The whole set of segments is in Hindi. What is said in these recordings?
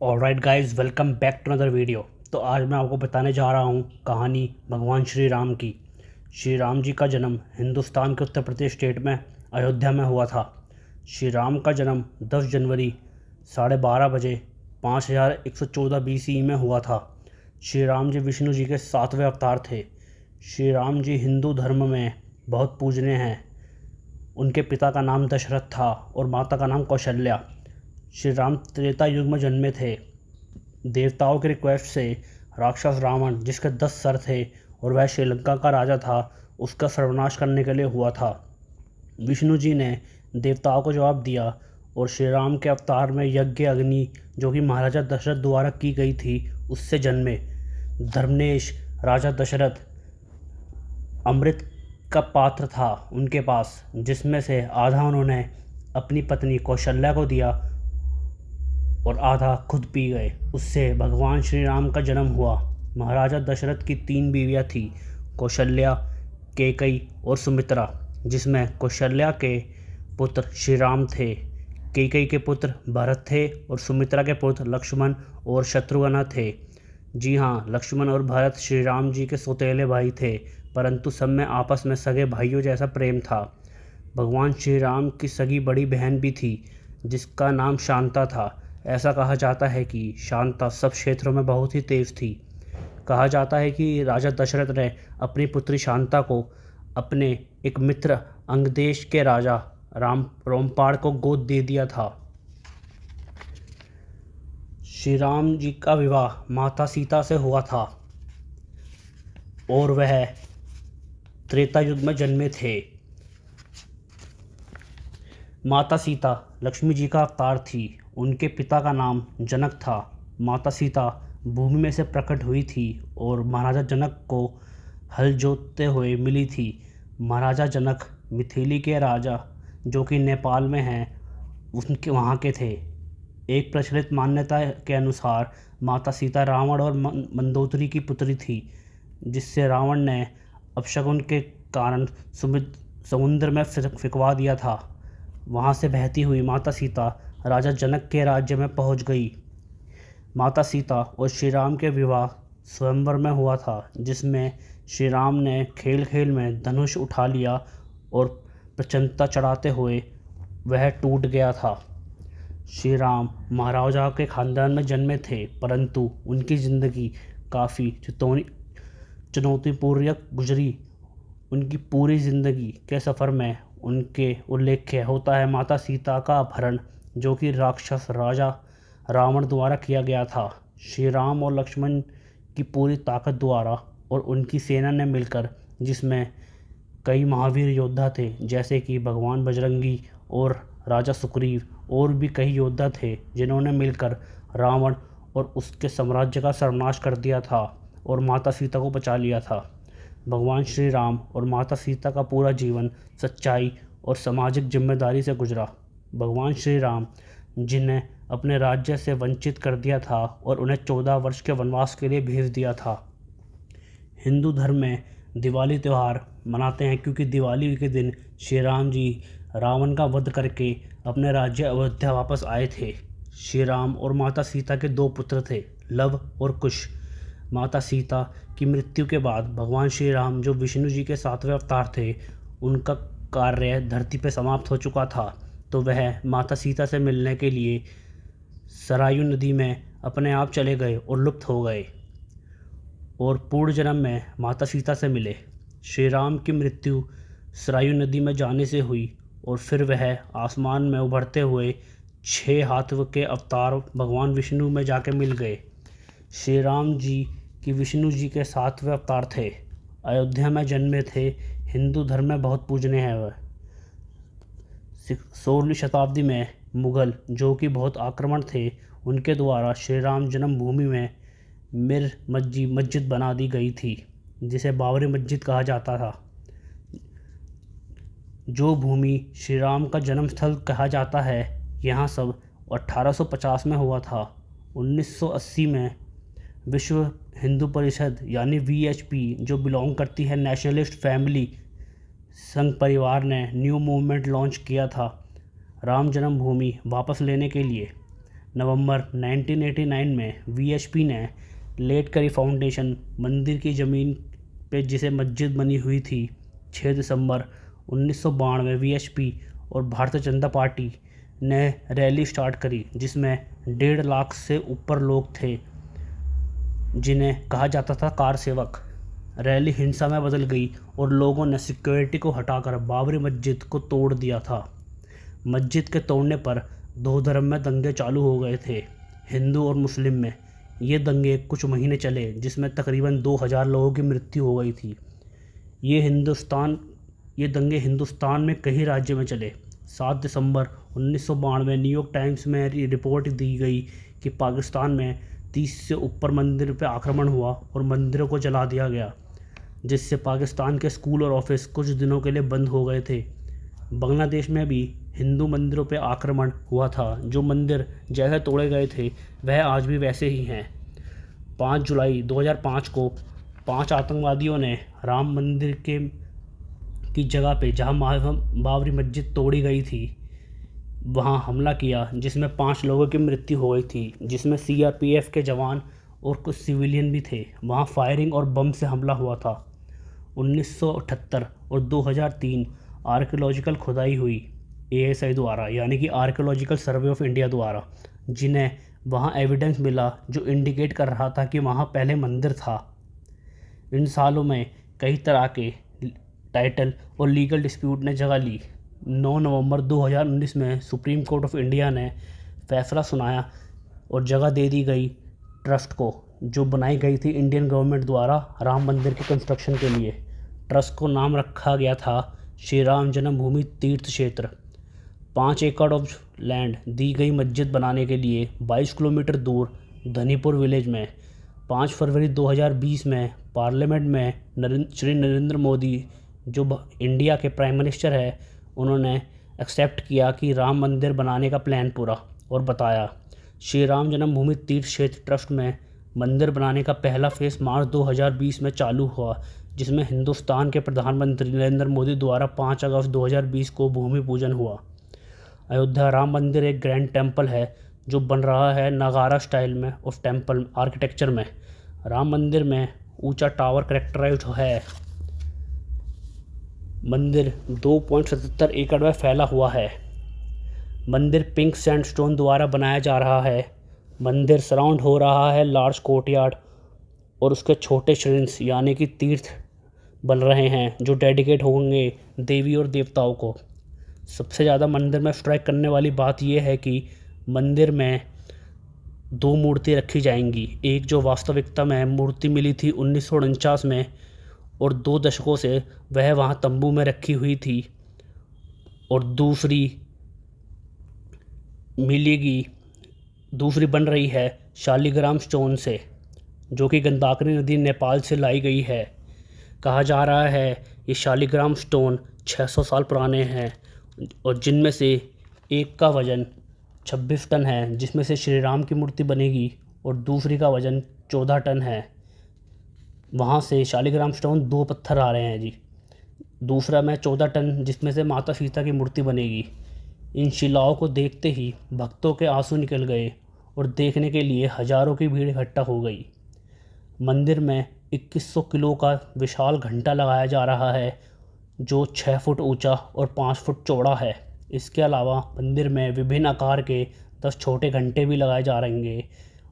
Alright guys, welcome back to another video. तो आज मैं आपको बताने जा रहा हूँ कहानी भगवान श्री राम की। श्री राम जी का जन्म हिंदुस्तान के उत्तर प्रदेश स्टेट में अयोध्या में हुआ था। श्री राम का जन्म 10 जनवरी 12:30 बजे 5114 BCE में हुआ था। श्री राम जी विष्णु जी के 7वें अवतार थे। श्री राम जी हिंदू धर्म में बहुत पूजनीय हैं। उनके पिता का नाम दशरथ था और माता का नाम कौशल्या। श्री राम त्रेता युग में जन्मे थे। देवताओं की रिक्वेस्ट से राक्षस रावण, जिसके 10 सर थे और वह श्रीलंका का राजा था, उसका सर्वनाश करने के लिए हुआ था। विष्णु जी ने देवताओं को जवाब दिया और श्री राम के अवतार में यज्ञ अग्नि, जो कि महाराजा दशरथ द्वारा की गई थी, उससे जन्मे। धर्मनेश राजा दशरथ अमृत का पात्र था उनके पास, जिसमें से आधा उन्होंने अपनी पत्नी कौशल्या को दिया और आधा खुद पी गए। उससे भगवान श्री राम का जन्म हुआ। महाराजा दशरथ की 3 बीवियाँ थी, कौशल्या, कैकेयी और सुमित्रा, जिसमें कौशल्या के पुत्र श्री राम थे, कैकेयी के पुत्र भरत थे और सुमित्रा के पुत्र लक्ष्मण और शत्रुघ्न थे। जी हाँ, लक्ष्मण और भरत श्री राम जी के सौतेले भाई थे, परंतु सब में आपस में सगे भाइयों जैसा प्रेम था। भगवान श्री राम की सगी बड़ी बहन भी थी, जिसका नाम शांता था। ऐसा कहा जाता है कि शांता सब क्षेत्रों में बहुत ही तेज थी। कहा जाता है कि राजा दशरथ ने अपनी पुत्री शांता को अपने एक मित्र अंगदेश के राजा रोमपाड़ को गोद दे दिया था। श्री राम जी का विवाह माता सीता से हुआ था और वह त्रेता युग में जन्मे थे। माता सीता लक्ष्मी जी का अवतार थी। उनके पिता का नाम जनक था। माता सीता भूमि में से प्रकट हुई थी और महाराजा जनक को हल जोतते हुए मिली थी। महाराजा जनक मिथिली के राजा, जो कि नेपाल में हैं, उनके वहाँ के थे। एक प्रचलित मान्यता के अनुसार माता सीता रावण और मंदोदरी की पुत्री थी, जिससे रावण ने अपशकुन के कारण समुद्र में फिकवा दिया था। वहाँ से बहती हुई माता सीता राजा जनक के राज्य में पहुँच गई। माता सीता और श्री राम के विवाह स्वयंवर में हुआ था, जिसमें श्री राम ने खेल खेल में धनुष उठा लिया और प्रचंडता चढ़ाते हुए वह टूट गया था। श्री राम महाराजा के खानदान में जन्मे थे, परंतु उनकी ज़िंदगी काफ़ी चुनौतीपूर्ण गुजरी। उनकी पूरी ज़िंदगी के सफ़र में उनके उल्लेख्य होता है माता सीता का अपहरण, जो कि राक्षस राजा रावण द्वारा किया गया था। श्री राम और लक्ष्मण की पूरी ताकत द्वारा और उनकी सेना ने मिलकर, जिसमें कई महावीर योद्धा थे, जैसे कि भगवान बजरंगी और राजा सुग्रीव, और भी कई योद्धा थे, जिन्होंने मिलकर रावण और उसके साम्राज्य का सर्वनाश कर दिया था और माता सीता को बचा लिया था। भगवान श्री राम और माता सीता का पूरा जीवन सच्चाई और सामाजिक जिम्मेदारी से गुजरा। भगवान श्री राम, जिन्हें अपने राज्य से वंचित कर दिया था और उन्हें 14 वर्ष के वनवास के लिए भेज दिया था। हिंदू धर्म में दिवाली त्यौहार मनाते हैं, क्योंकि दिवाली के दिन श्री राम जी रावण का वध करके अपने राज्य अयोध्या वापस आए थे। श्री राम और माता सीता के 2 पुत्र थे, लव और कुश। माता सीता की मृत्यु के बाद भगवान श्री राम, जो विष्णु जी के 7वें अवतार थे, उनका कार्य धरती पर समाप्त हो चुका था, तो वह माता सीता से मिलने के लिए सरयू नदी में अपने आप चले गए और लुप्त हो गए और पूर्व जन्म में माता सीता से मिले। श्री राम की मृत्यु सरयू नदी में जाने से हुई और फिर वह आसमान में उभरते हुए 6 हाथ के अवतार भगवान विष्णु में जाके मिल गए। श्री राम जी की विष्णु जी के 7वें अवतार थे। अयोध्या में जन्मे थे। हिंदू धर्म में बहुत पूजनीय है वह। 16वीं शताब्दी में मुग़ल, जो कि बहुत आक्रामक थे, उनके द्वारा श्री राम जन्मभूमि में मिर मस्जिद बना दी गई थी, जिसे बाबरी मस्जिद कहा जाता था। जो भूमि श्री राम का जन्म स्थल कहा जाता है, यहाँ सब 1850 में हुआ था। 1980 में विश्व हिंदू परिषद यानी VHP, जो बिलोंग करती है नेशनलिस्ट फैमिली संघ परिवार ने न्यू मूवमेंट लॉन्च किया था राम जन्मभूमि वापस लेने के लिए। नवंबर 1989 में वीएचपी ने लेट करी फाउंडेशन मंदिर की ज़मीन पे जिसे मस्जिद बनी हुई थी। 6 दिसंबर 1992 वीएचपी और भारतीय जनता पार्टी ने रैली स्टार्ट करी जिसमें 1.5 लाख से ऊपर लोग थे जिन्हें कहा जाता था कार सेवक। रैली हिंसा में बदल गई और लोगों ने सिक्योरिटी को हटाकर बाबरी मस्जिद को तोड़ दिया था। मस्जिद के तोड़ने पर दो धर्म में दंगे चालू हो गए थे, हिंदू और मुस्लिम में। ये दंगे कुछ महीने चले जिसमें तकरीबन 2000 लोगों की मृत्यु हो गई थी। ये दंगे हिंदुस्तान में कई राज्यों में चले। 7 दिसंबर 1992 न्यूयॉर्क टाइम्स में रिपोर्ट दी गई कि पाकिस्तान में 30 से ऊपर मंदिर पर आक्रमण हुआ और मंदिरों को जला दिया गया, जिससे पाकिस्तान के स्कूल और ऑफिस कुछ दिनों के लिए बंद हो गए थे। बांग्लादेश में भी हिंदू मंदिरों पर आक्रमण हुआ था। जो मंदिर जैसे तोड़े गए थे वह आज भी वैसे ही हैं। 5 जुलाई 2005 को 5 आतंकवादियों ने राम मंदिर की जगह पे जहां बाबरी मस्जिद तोड़ी गई थी वहां हमला किया, जिसमें 5 लोगों की मृत्यु हो गई थी, जिसमें सीआरपीएफ के जवान और कुछ सिविलियन भी थे। वहां फायरिंग और बम से हमला हुआ था। 1978 और 2003 आर्कियोलॉजिकल खुदाई हुई एएसआई द्वारा, यानी कि आर्कियोलॉजिकल सर्वे ऑफ इंडिया द्वारा, जिन्हें वहाँ एविडेंस मिला जो इंडिकेट कर रहा था कि वहाँ पहले मंदिर था। इन सालों में कई तरह के टाइटल और लीगल डिस्प्यूट ने जगह ली। 9 नवंबर 2019 में सुप्रीम कोर्ट ऑफ इंडिया ने फैसला सुनाया और जगह दे दी गई ट्रस्ट को, जो बनाई गई थी इंडियन गवर्नमेंट द्वारा राम मंदिर के कंस्ट्रक्शन के लिए। ट्रस्ट को नाम रखा गया था श्री राम जन्मभूमि तीर्थ क्षेत्र। 5 एकड़ ऑफ लैंड दी गई मस्जिद बनाने के लिए 22 किलोमीटर दूर धनीपुर विलेज में। 5 फरवरी 2020 में पार्लियामेंट में श्री नरेंद्र मोदी जो इंडिया के प्राइम मिनिस्टर है, उन्होंने एक्सेप्ट किया कि राम मंदिर बनाने का प्लान पूरा और बताया। श्री राम जन्मभूमि तीर्थ क्षेत्र ट्रस्ट में मंदिर बनाने का पहला फेज़ मार्च 2020 में चालू हुआ, जिसमें हिंदुस्तान के प्रधानमंत्री नरेंद्र मोदी द्वारा 5 अगस्त 2020 को भूमि पूजन हुआ। अयोध्या राम मंदिर एक ग्रैंड टेम्पल है जो बन रहा है नागारा स्टाइल में और टेम्पल आर्किटेक्चर में। राम मंदिर में ऊंचा टावर कैरेक्टराइज्ड है। मंदिर 2.77 एकड़ में फैला हुआ है। मंदिर पिंक सैंडस्टोन द्वारा बनाया जा रहा है। मंदिर सराउंड हो रहा है लार्ज कोर्टयार्ड और उसके छोटे श्रिंक्स यानी कि तीर्थ बन रहे हैं जो डेडिकेट होंगे देवी और देवताओं को। सबसे ज़्यादा मंदिर में स्ट्राइक करने वाली बात यह है कि मंदिर में 2 मूर्ति रखी जाएंगी। एक जो वास्तविकता में मूर्ति मिली थी 1949 में और 2 दशकों से वह वहाँ तंबू में रखी हुई थी, और दूसरी बन रही है शालिग्राम स्टोन से, जो कि गंदाकिनी नदी नेपाल से लाई गई है। कहा जा रहा है ये शालिग्राम स्टोन 600 साल पुराने हैं और जिनमें से एक का वज़न 26 टन है, जिसमें से श्री राम की मूर्ति बनेगी, और दूसरी का वज़न 14 टन है। वहाँ से शालिग्राम स्टोन 2 पत्थर आ रहे हैं जी। दूसरा में 14 टन जिसमें से माता सीता की मूर्ति बनेगी। इन शिलाओं को देखते ही भक्तों के आंसू निकल गए और देखने के लिए हज़ारों की भीड़ इकट्ठा हो गई। मंदिर में 2100 किलो का विशाल घंटा लगाया जा रहा है जो 6 फुट ऊंचा और 5 फुट चौड़ा है। इसके अलावा मंदिर में विभिन्न आकार के 10 छोटे घंटे भी लगाए जा रहेंगे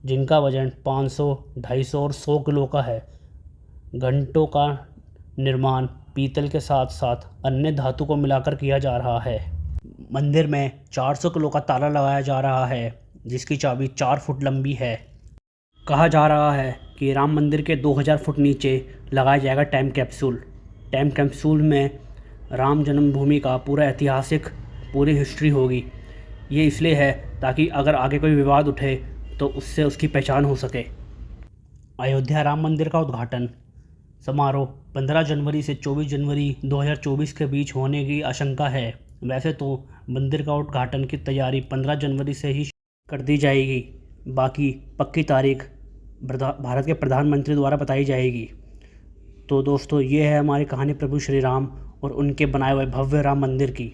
जिनका वज़न 500, 250 और 100 किलो का है। घंटों का निर्माण पीतल के साथ साथ अन्य धातु को मिलाकर किया जा रहा है। मंदिर में 400 किलो का ताला लगाया जा रहा है जिसकी चाबी 4 फुट लंबी है। कहा जा रहा है कि राम मंदिर के 2000 फुट नीचे लगाया जाएगा टाइम कैप्सूल। टाइम कैप्सूल में राम जन्मभूमि का पूरा ऐतिहासिक पूरी हिस्ट्री होगी। ये इसलिए है ताकि अगर आगे कोई विवाद उठे तो उससे उसकी पहचान हो सके। अयोध्या राम मंदिर का उद्घाटन समारोह 15 जनवरी से 24 जनवरी 2024 के बीच होने की आशंका है। वैसे तो मंदिर का उद्घाटन की तैयारी 15 जनवरी से ही कर दी जाएगी, बाकी पक्की तारीख भारत के प्रधानमंत्री द्वारा बताई जाएगी। तो दोस्तों, ये है हमारी कहानी प्रभु श्री राम और उनके बनाए हुए भव्य राम मंदिर की।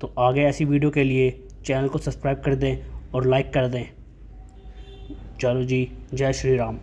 तो आगे ऐसी वीडियो के लिए चैनल को सब्सक्राइब कर दें और लाइक कर दें। चलो जी, जय श्री राम।